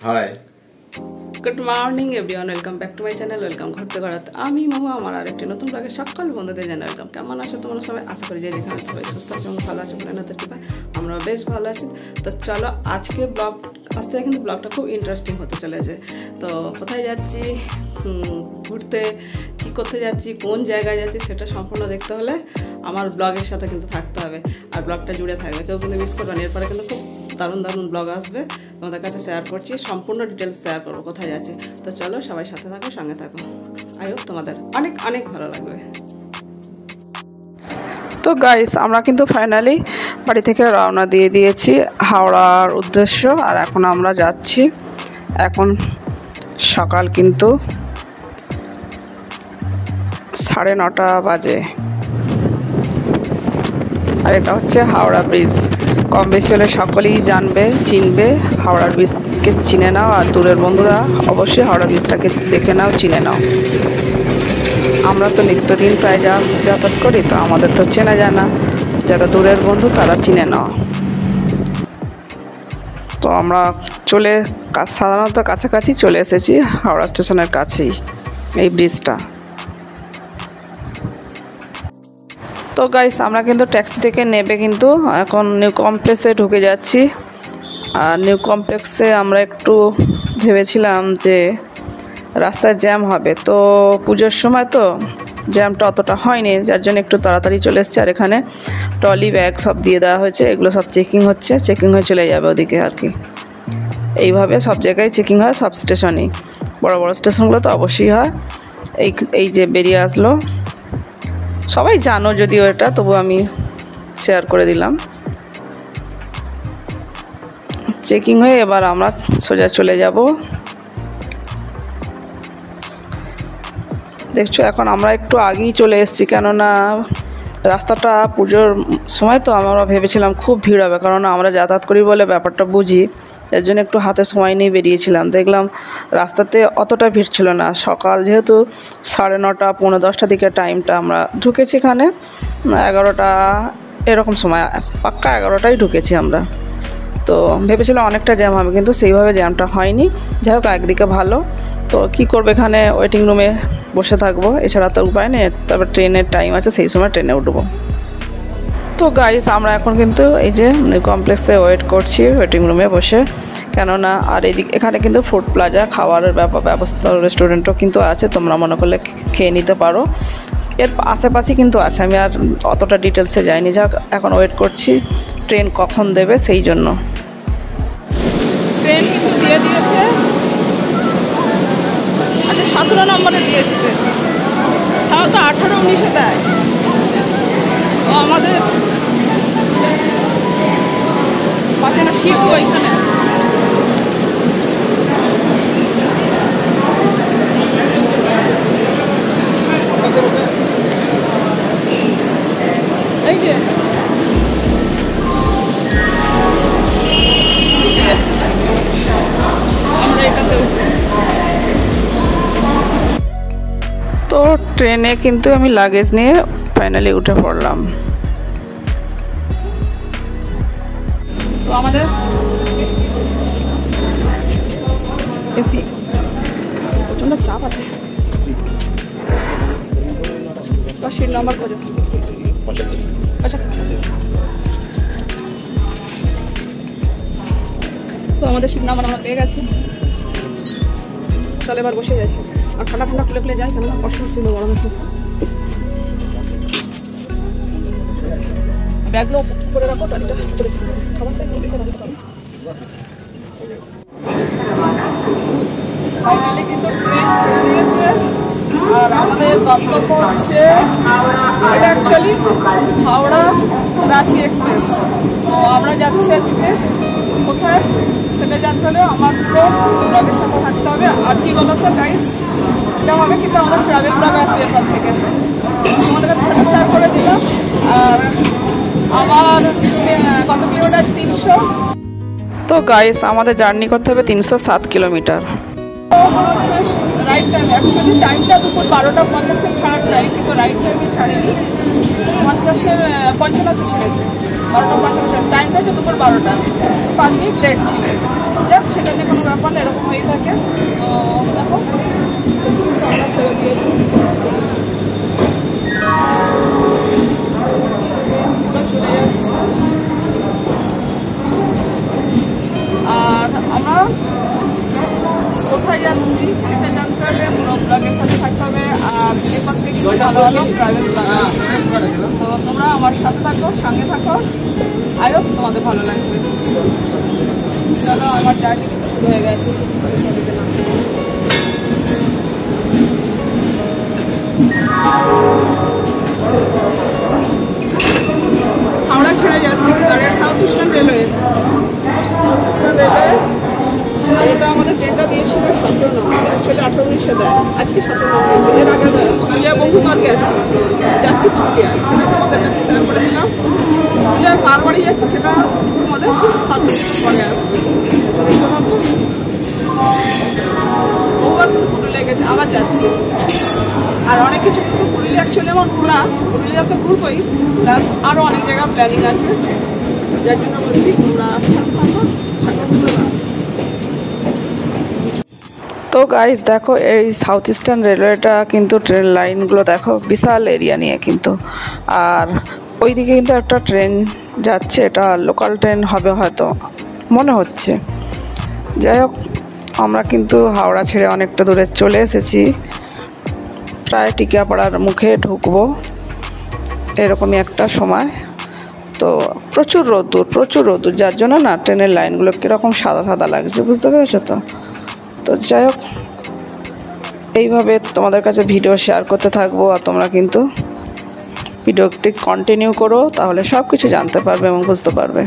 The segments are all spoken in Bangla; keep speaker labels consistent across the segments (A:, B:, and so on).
A: Hi
B: good morning everyone, welcome back to my channel. Welcome ঘুরতে ঘোরাতে। আমি মহু, আমার আরেকটি নতুন ব্লগে সকল বন্ধুদের জানাই ওয়েলকাম। কেমন আছো তোমরা সবাই? আশা করি যে যেখানে সবাই সুস্থ আছো এবং ভালো আছো, ভোলেনাথের কৃপায় আমরা বেশ ভালো আছি। তো চলো আজকে ব্লগ আসতে কিন্তু ব্লগটা খুব ইন্টারেস্টিং হতে চলেছে। তো কোথায় যাচ্ছি, ঘুরতে, কী করতে যাচ্ছি, কোন জায়গায় যাচ্ছি সেটা সম্পূর্ণ দেখতে হলে আমার ব্লগের সাথে কিন্তু থাকতে হবে আর ব্লগটা জুড়ে থাকবে। কেউ কিন্তু মিস করবে না। এরপরে কিন্তু খুব দারুণ দারুণ ব্লগ আসবে, তোমাদের কাছে শেয়ার করছি, সম্পূর্ণ ডিটেলস শেয়ার করবো কোথায় যাচ্ছে। তো চলো সবাই সাথে থাকো, সঙ্গে থাকো। আই হোপ তোমাদের অনেক অনেক ভালো লাগবে। তো গাইস, আমরা কিন্তু ফাইনালি বাড়ি থেকে রওনা দিয়ে দিয়েছি হাওড়ার উদ্দেশ্য। আর এখন আমরা যাচ্ছি, এখন সকাল কিন্তু 9:30 বাজে। আর এটা হচ্ছে হাওড়া ব্রিজ। কম বেশি হলে সকলেই জানবে, চিনবে। হাওড়া ব্রিজকে চিনে নাও, আর দূরের বন্ধুরা অবশ্যই হাওড়া ব্রিজটাকে দেখে নাও, চিনে নাও। আমরা তো নিত্যদিন প্রায় যাতায়াত করি, তো আমাদের তো চেনা যায় না। যারা দূরের বন্ধু তারা চিনে নাও। তো আমরা সাধারণত কাছাকাছি চলে এসেছি, হাওড়া স্টেশনের কাছেই এই ব্রিজটা। তো গাইস, আমরা কিন্তু ট্যাক্সি থেকে নেবে কিন্তু এখন নিউ কমপ্লেক্সে ঢুকে যাচ্ছি। আর নিউ কমপ্লেক্সে আমরা একটু ভেবেছিলাম যে রাস্তায় জ্যাম হবে, তো পুজোর সময় তো জ্যামটা অতটা হয়নি, যার জন্য একটু তাড়াতাড়ি চলে এসেছে। আর এখানে ট্রলি ব্যাগ সব দিয়ে দেওয়া হয়েছে, এগুলো সব চেকিং হচ্ছে, চেকিং হয়ে চলে যাবে ওদিকে আর কি। এইভাবে সব জায়গায় চেকিং হয়, সব স্টেশনেই। বড় বড় স্টেশনগুলো তো অবশ্যই হয়। এই যে বেরিয়ে আসলো, সবাই জানো যদিও এটা, তবু আমি শেয়ার করে দিলাম। চেকিং হয়ে এবার আমরা সোজা চলে যাব। দেখছো এখন আমরা একটু আগেই চলে এসেছি, কেননা রাস্তাটা পুজোর সময় তো আমরা ভেবেছিলাম খুব ভিড় হবে, কারণ আমরা যাতায়াত করি বলে ব্যাপারটা বুঝি, এর জন্য একটু হাতে সময় নিয়ে বেরিয়েছিলাম। দেখলাম রাস্তাতে অতটা ভিড় ছিল না। সকাল যেহেতু 9:30 পৌনে 10টার দিকে টাইমটা, আমরা ঢুকেছি এখানে 11টা এরকম সময়, পাক্কা 11টায় ঢুকেছি আমরা। তো ভেবেছিলাম অনেকটা জ্যাম হবে, কিন্তু সেইভাবে জ্যামটা হয়নি। যাই হোক, একদিকে ভালো। তো কী করবো, এখানে ওয়েটিং রুমে বসে থাকবো, এছাড়া তো উপায় নেই। তারপর ট্রেনের টাইম আছে, সেই সময় ট্রেনে উঠবো। তো গাইস, আমরা এখন কিন্তু এই যে কমপ্লেক্সে ওয়েট করছি ওয়েটিং রুমে বসে, কেননা আর এখানে কিন্তু ফুড প্লাজা, খাওয়ারের ব্যবস্থা, রেস্টুরেন্টও কিন্তু আছে, তোমরা মনে করলে খেয়ে নিতে পারো। এর আশেপাশে কিন্তু আছে, আমি আর অতটা ডিটেলসে যাইনি। যাক, এখন ওয়েট করছি ট্রেন কখন দেবে, সেই জন্য। ট্রেন কিন্তু দিয়ে দিয়েছে, আচ্ছা 17 নম্বরে দিয়েছে ট্রেন, সাধারণত 18-19-এ দেয়। তো আমাদের পাশে না সিট ওইখানে আছে। এই যে আমরা এটাতে উঠবো। তো ট্রেনে কিন্তু আমি লাগেজ নিয়ে ফাইনালি উঠে পড়লাম। তো আমাদের এসি প্রচণ্ড চাপ আছে। সিট নাম্বার কত? আচ্ছা, তো আমাদের সিট নাম্বার আমরা পেয়ে গেছি। চলে এবার বসে যাই, আর ঠান্ডা ঠান্ডা খুলে খুলে যাই, কেননা কষ্ট হচ্ছে গরম হচ্ছে। ব্যাগগুলো করে রাখো, ট্রলিটা খাবারটা ফাইনালি কিন্তু ট্রেন ছেড়ে দিয়েছে। আর আমাদের গন্তব্য হচ্ছে, এটা অ্যাকচুয়ালি হাওড়া রাঁচি এক্সপ্রেস। তো আমরা যাচ্ছি আজকে কোথায় সেটা জানতে হলে আমাদের ব্লগের সাথে থাকতে হবে। আর কি বলো তো গাইস, এটা হবে কিন্তু আমাদের ট্রাভেল ব্লগ আসবে এরপর থেকে, আমাদের কাছে সেটা শেয়ার করে দিলাম। আর আমার কত কিলোমিটার? 300। তো গাইস, আমাদের জার্নি করতে হবে 307 কিলোমিটার। হচ্ছে রাইট টাইম, অ্যাকচুয়ালি টাইমটা দুপুর 12:50 ছাড়ার টাইম, কিন্তু রাইট টাইমে ছাড়েনি, 55 ছেড়েছে। 12:55 টাইমটা হচ্ছে দুপুর 12টা, 5 মিনিট লেট ছিল। যাক, সেটা নিয়ে কোনো ব্যাপার না, এরকম হয়েই থাকে। তো দেখো আমরা ছেড়ে দিয়েছি, চলে যাচ্ছে। আর আমরা কোথায় যাচ্ছি সেটা জানতে হবে, ব্লগের সাথে থাকতে হবে। আর এরপর থেকে ভালো ভালো প্রাইভেট ব্লগ আছে, তো তোমরা আমার সাথে থাকো, সঙ্গে থাকো। আই হোপ তোমাদের ভালো লাগবে। চলো, আমার জার্নি শুরু হয়ে গেছে। হাওড়া ছেড়ে যাচ্ছি, কিন্তু সাউথ ইস্টার্ন রেলওয়ে, আর এটা আমাদের ট্রেনটা দিয়েছিল 17 নম্বর, অ্যাকচুয়ালি 18-19 দেয়, আজকে 17 নম্বর দিয়েছে। এর আগে পুরুলিয়া বন্ধুমার গেছি, যাচ্ছি পুরুলিয়া, সেটা তোমাদের কাছে শেয়ার করে দিলাম। পুরুলিয়ার কার বাড়ি যাচ্ছি সেটা তোমাদের 7 দিন পরে আসবে। ওবার পুরুলিয়া গেছে, আবার যাচ্ছি। আর অনেক কিছু কিন্তু পুরুলিয়া অ্যাকচুয়ালি আমার ঘোরা, পুরুলিয়া তো ঘুরবই, প্লাস আরও অনেক জায়গা প্ল্যানিং আছে, যার জন্য বলছি তোমরা সাথে থাকো। তো গাইস দেখো, এই সাউথ ইস্টার্ন রেলওয়েটা কিন্তু ট্রেন লাইনগুলো দেখো বিশাল এরিয়া নিয়ে কিন্তু। আর ওইদিকে কিন্তু একটা ট্রেন যাচ্ছে, এটা লোকাল ট্রেন হবে হয়তো, মনে হচ্ছে। যাই হোক, আমরা কিন্তু হাওড়া ছেড়ে অনেকটা দূরে চলে এসেছি, প্রায় টিকিয়াপাড়ার মুখে ঢুকবো এরকমই একটা সময়। তো প্রচুর রোদ্দুর, যার জন্য না ট্রেনের লাইনগুলো কীরকম সাদা সাদা লাগছে, বুঝতে পেরেছো তো। তো যাই হোক, এইভাবে তোমাদের কাছে ভিডিও শেয়ার করতে থাকবো, আর তোমরা কিন্তু ভিডিওটি কন্টিনিউ করো, তাহলে সব কিছু জানতে পারবে এবং বুঝতে পারবে।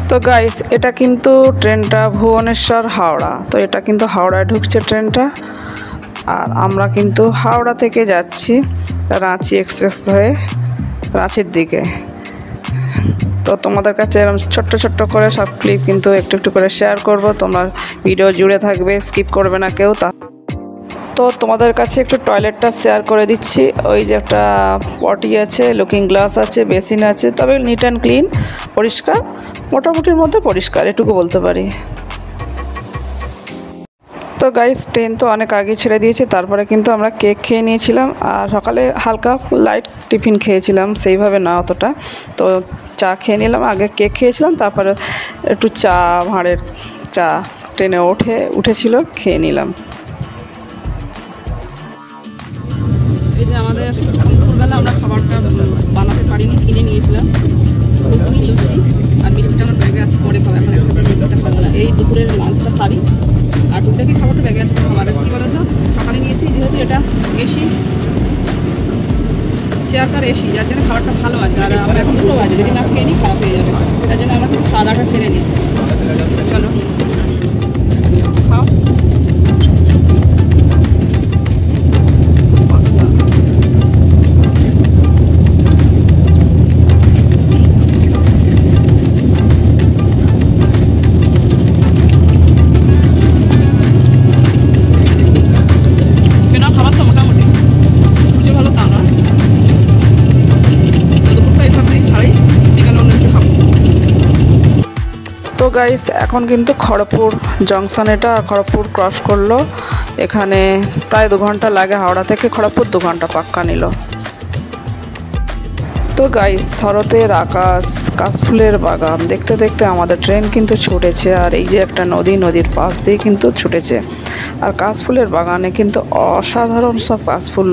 B: তো গাইস, এটা কিন্তু ট্রেনটা ভুবনেশ্বর হাওড়া, তো এটা কিন্তু হাওড়ায় ঢুকছে ট্রেনটা। আর আমরা কিন্তু হাওড়া থেকে যাচ্ছি রাঁচি এক্সপ্রেস হয়ে রাঁচির দিকে। তো তোমাদের কাছে এরকম ছোট্ট করে সব ক্লিপ কিন্তু একটু একটু করে শেয়ার করব, তোমরা ভিডিও জুড়ে থাকবে, স্কিপ করবে না কেউ। তো তোমাদের কাছে একটু টয়লেটটা শেয়ার করে দিচ্ছি। ওই যে একটা পটি আছে, লুকিং গ্লাস আছে, বেসিন আছে, তবে নিট অ্যান্ড ক্লিন, পরিষ্কার, মোটামুটির মধ্যে পরিষ্কার, এটুকু বলতে পারি। তো গাইস, ট্রেন তো অনেক আগে ছেড়ে দিয়েছে, তারপরে কিন্তু আমরা কেক খেয়ে নিয়েছিলাম, আর সকালে হালকা লাইট টিফিন খেয়েছিলাম, সেইভাবে না অতটা। তো চা খেয়ে নিলাম, আগে কেক খেয়েছিলাম, তারপরে একটু ভাঁড়ের চা ট্রেনে উঠেছিল, খেয়ে নিলাম। এই যে আমাদের দুপুরবেলা আমরা খাবারটা বানাতে পারিনি, কিনে নিয়েছিলাম, লুচি আর মিষ্টিটা আমার ব্যাগে আছে, পরে খাবো, এখন একসাথে মিষ্টিটা খাবো না। এই দুপুরের লাঞ্চটা সারি, আর টুকটাকি খাবার তো ব্যাগে আছে খাবার। কী বলো তো, সকালে নিয়েছি যেহেতু এটা এসি চেয়ারকার এসি, যার জন্য খাবারটা ভালো আছে। আর আমরা এখন 2টো বাজে, যদি না খেয়ে নিই খারাপ হয়ে যাবে, তার জন্য আমরা কিন্তু খাওয়া দাওয়াটা সেরে নিই। চলো খাও। তো গাইস, এখন কিন্তু খড়গপুর জংশন, এটা খড়গপুর ক্রস করলো, এখানে প্রায় 2 ঘন্টা লাগে, হাওড়া থেকে খড়গপুর 2 ঘন্টা পাক্কা নিল। তো গাইস, শরতের আকাশ, কাশফুলের বাগান দেখতে দেখতে আমাদের ট্রেন কিন্তু ছুটেছে। আর এই যে একটা নদীর পাশ দিয়ে কিন্তু ছুটেছে, আর কাশফুলের বাগানে কিন্তু অসাধারণ সব কাশফুল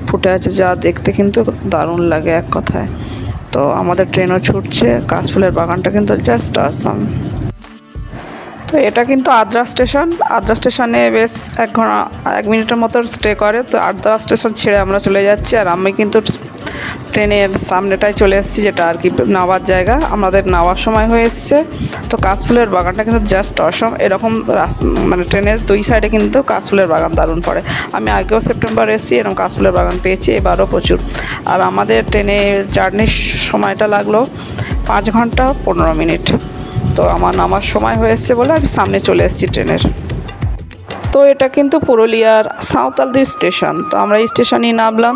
B: ফুটে আছে, যা দেখতে কিন্তু দারুণ লাগে এক কথায়। তো আমাদের ট্রেনও ছুটছে, কাশফুলের বাগানটা কিন্তু জাস্ট অসাম। তো এটা কিন্তু আদ্রা স্টেশনে বেশ 1 মিনিটের মতো স্টে করে। তো আদ্রা স্টেশন ছেড়ে আমরা চলে যাচ্ছি, আর আমি কিন্তু ট্রেনের সামনেটায় চলে এসেছি, যেটা আর কি নামার জায়গা, আমাদের নামার সময় হয়ে এসছে। তো কাশফুলের বাগানটা কিন্তু জাস্ট অসম, এরকম মানে ট্রেনের 2 সাইডে কিন্তু কাশফুলের বাগান দারুণ পড়ে। আমি আগেও সেপ্টেম্বর এসেছি, এরকম কাশফুলের বাগান পেয়েছি, এবারও প্রচুর। আর আমাদের ট্রেনের জার্নির সময়টা লাগলো 5 ঘন্টা 15 মিনিট। তো আমার নামার সময় হয়ে এসছে বলে আমি সামনে চলে এসেছি ট্রেনের। তো এটা কিন্তু পুরুলিয়ার সাঁওতালদি স্টেশন। তো আমরা এই স্টেশনেই নামলাম,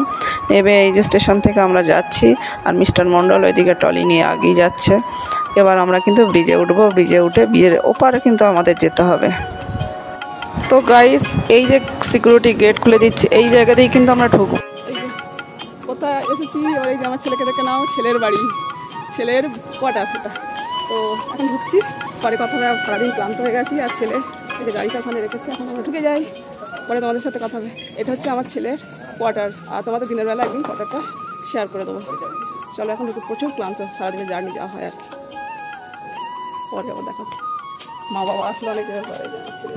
B: নেবে এই যে স্টেশন থেকে আমরা যাচ্ছি, আর মিস্টার মণ্ডল ওইদিকে ট্রলি নিয়ে আগিয়ে যাচ্ছে। এবার আমরা কিন্তু ব্রিজে উঠবো, ব্রিজে উঠে ব্রিজের ওপারে কিন্তু আমাদের যেতে হবে। তো গাইস, এই যে সিকিউরিটি গেট খুলে দিচ্ছে, এই জায়গাতেই কিন্তু আমরা ঢুকবো। এই যে কোথায় এসেছি, ওই যে আমার ছেলেকে দেখে নাও, ছেলের বাড়ি, ছেলের কোয়ার্টার এটা। তো এখন ঢুকছি, পরে কথা হবে। সারাদিন ক্লান্ত হয়ে গেছি, আর ছেলে এই যে গাড়িটা ওখানে রেখেছি, এখন আমরা ঢুকে যাই, পরে তোমাদের সাথে কথা হবে। এটা হচ্ছে আমার ছেলের কোয়ার্টার, আর তোমাদের দিনের বেলা একদিন কোয়ার্টারটা শেয়ার করে দেবো। চলো, এখন প্রচুর ক্লান্ত, সারাদিনে জার্নি যাওয়া হয় আর কি। পরে আবার দেখাচ্ছি, মা বাবা আসলে অনেক পরে ছেলে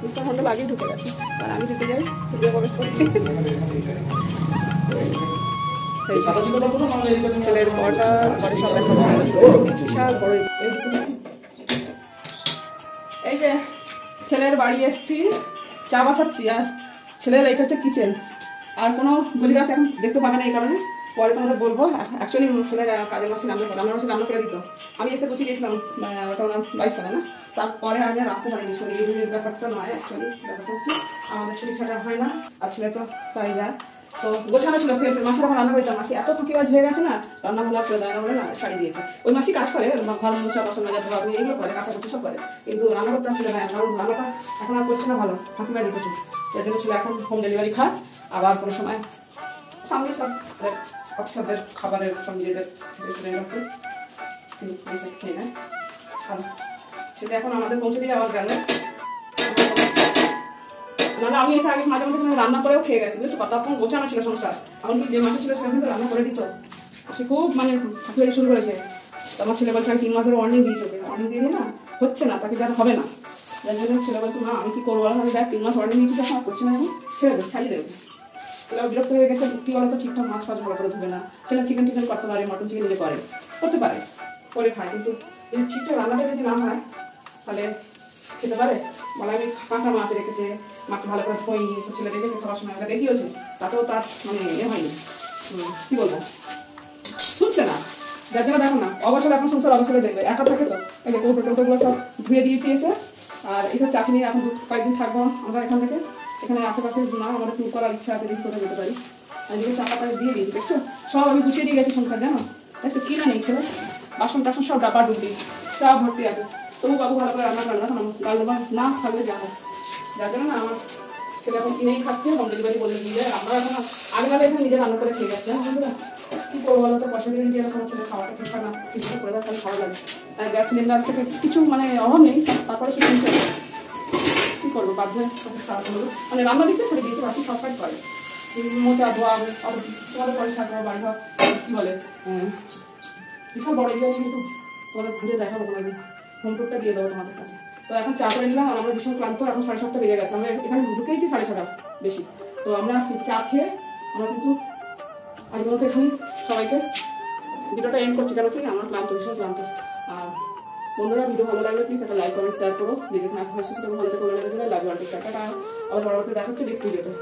B: মিস্টার মণ্ডল আগেই ঢুকে গেছে, আর আমি ঢুকে যাই, ঢুকে প্রবেশ করি। ছেলের কোয়ার্টার, পরে সব বিশাল বড়। এই যে ছেলের বাড়ি এসছি, চা বসাচ্ছি, আর ছেলের এইটা হচ্ছে কিচেন। আর কোনো বুঝে গাছ এখন দেখতে পাবে না, এই কারণে পরে তোমাদের বলবো। অ্যাকচুয়ালি ছেলের কাজের মাসি রান্নার মাসি রান্না করে দিত, আমি এসে গুছিয়ে দিয়েছিলাম, ওটা ওনার বাইশ সালে না। তারপরে আমি আর আসতে পারিনি, শরীরের ব্যাপারটা নয়। অ্যাকচুয়ালি ব্যাপারটা হচ্ছে আমাদের শরীর ছাড়া হয় না, আর ছেলে তো তাই যায়। তো গোছানো ছিল, সে মাসি যখন রান্না করতাম, মাসি এত ফাঁকিবাজ হয়ে গেছে না, রান্না ভালো করে দেয় না বলে না শাড়ি দিয়েছে। ওই মাসি কাজ করে, ঘর মোছা, বাসন মাজা, ধোয়া ধুয়ে এগুলো করে, কাঁচাকুচি সব করে, কিন্তু রান্না করতে ছিল না। কারণ রান্নাটা এখন আর করছে না ভালো, ফাঁকিবাজি প্রচুর। এর জন্য ছিল এখন হোম ডেলিভারি খায়, আবার কোনো সময় সামনে সব অফিসারদের খাবারের সব নিজেদের রেস্টুরেন্ট আছে, খেয়ে নেয়। আর সেটা এখন আমাদের পৌঁছে দিয়ে আবার গেল। নাহলে আমি এসে আগে মাঝে মাঝে রান্না করেও খেয়ে গেছি, বুঝছো, তখন গোছানো ছিল সংসার। এমনকি যে মাসে ছিল সে কিন্তু রান্না করে দিত, সে খুব মানে ফাঁকি শুরু করেছে। আমার ছেলে বলছে আমি 3 মাসের ওয়ার্নিং দিয়েছি, ওকে ওয়ার্নিং দিয়ে না হচ্ছে না, তাকে যারা হবে না। যার জন্য ছেলে বলছে মা আমি কি করবো, আমি দেখ 3 মাস ওয়ার্নিং দিয়েছি, যখন করছি না, এখন ছেড়ে দেবে, ছাড়িয়ে দেবে। ছেলে বিরক্ত হয়ে গেছে, কি বলতো, ঠিকঠাক মাছ ফাছ ভালো করে ধুবে না। ছেলে চিকেন টিকেন করতে পারে, মটন চিকেন নিজে করতে পারে, করে খায়, কিন্তু এই ঠিকঠাক রান্নাটা যদি না হয় তাহলে খেতে পারে। বলে আমি কাঁচা মাছ রেখেছে, মাছ ভালো করে ধোয়নি, সব ছেলে রেখেছে, খাওয়ার সময় একটা দেখিয়েছে, তাতেও তার মানে হয়নি, কি বলবো, শুনছে না। যার জন্য দেখো না, অবসর এখন সংসার অবসরে দেখবে, একা থাকে তো। এই যে টোটোগুলো সব ধুয়ে দিয়েছি এসে, আর এইসব চাচি নিয়ে এখন কয়েকদিন থাকবো আমরা এখান থেকে। এখানে আশেপাশে না আমাদের ট্যুর করার ইচ্ছা আছে, দেখি কোথায় যেতে পারি। আর যেগুলো চাপাটা দিয়ে দিয়েছি, দেখছো, সব আমি গুছিয়ে দিয়ে গেছি সংসার, জানো, একটু কিনা নেই ছেলে, বাসন টাসন সব ডাবা ডুবি সব ভর্তি আছে। তবু বাবু ভালো করে রান্না করে না, রান্না না থাকলে যাবো। যার জন্য না আমার ছেলে এখন কিনেই খাচ্ছে, হোম ডেলিভারি বলে দিয়ে যায়। আমরা এখন আগেভাবে এসে নিজে রান্না করে খেয়ে যাচ্ছে। বন্ধুরা কী করবো বলো তো, পয়সা দিয়ে দিয়ে এখন ছেলে খাওয়াটা ঠিকঠাক না, ঠিকঠাক করে দেয়, তাহলে ভালো লাগে। তাই গ্যাস সিলিন্ডার থেকে কিছু মানে অভাব নেই, তারপরে সে কিনছে, কী করবো, বাধ্য হয়ে খাওয়াতে হলো। মানে রান্না দিতে ছেড়ে দিয়েছে, বাকি সব কাজ করে, মোচা ধোয়া, তোমাদের পরিষ্কার করা, বাড়ি ঘর কী বলে, বিশাল বড় এরিয়া, কিন্তু তোমাদের ঘুরে দেখাবো কোনো দিন, হোম টুরটা দিয়ে দেবো তোমাদের কাছে। তো এখন চা করে নিলাম, আর আমরা ভীষণ ক্লান্ত, এখন 7:30 বেজে গেছে, আমরা এখানে ঢুকেইছি 6:30 বেশি। তো আমরা চা খেয়ে আমরা কিন্তু আজকের মতো এখানে সবাইকে ভিডিওটা এন্ড করছি, কেন কি আমরা ক্লান্ত, ভীষণ ক্লান্ত। আর বন্ধুরা ভিডিও ভালো লাগলে প্লিজ একটা লাইক কমেন্ট শেয়ার করো, যে যেখানে আশেপাশে সেটা ভালো থেকে ভালো লাগে, লাভ ইউ, টাটা। আবার পরবর্তী দেখা হচ্ছে নেক্সট ভিডিওতে।